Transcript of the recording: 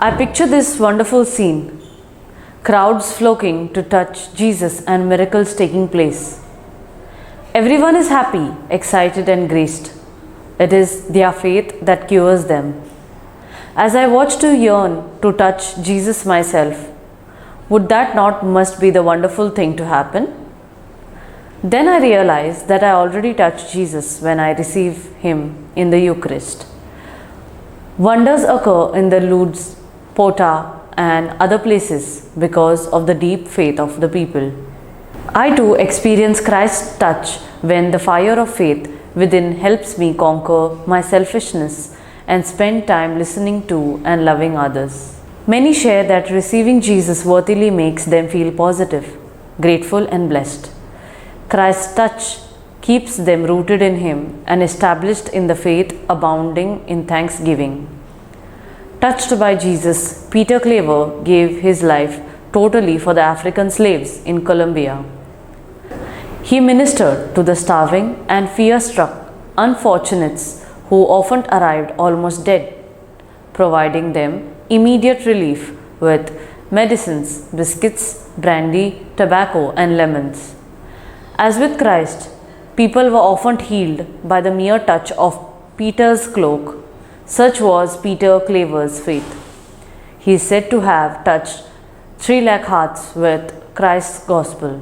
I picture this wonderful scene, crowds flocking to touch Jesus and miracles taking place. Everyone is happy, excited, and graced. It is their faith that cures them. As I watch to yearn to touch Jesus myself, would that not must be the wonderful thing to happen? Then I realize that I already touched Jesus when I receive Him in the Eucharist. Wonders occur in the Lourdes, Porta, and other places because of the deep faith of the people. I too experience Christ's touch when the fire of faith within helps me conquer my selfishness and spend time listening to and loving others. Many share that receiving Jesus worthily makes them feel positive, grateful, and blessed. Christ's touch keeps them rooted in Him and established in the faith, abounding in thanksgiving. Touched by Jesus, Peter Claver gave his life totally for the African slaves in Colombia. He ministered to the starving and fear-struck unfortunates who often arrived almost dead, providing them immediate relief with medicines, biscuits, brandy, tobacco, and lemons. As with Christ, people were often healed by the mere touch of Peter's cloak. Such was Peter Claver's faith. He is said to have touched 3 lakh hearts with Christ's gospel.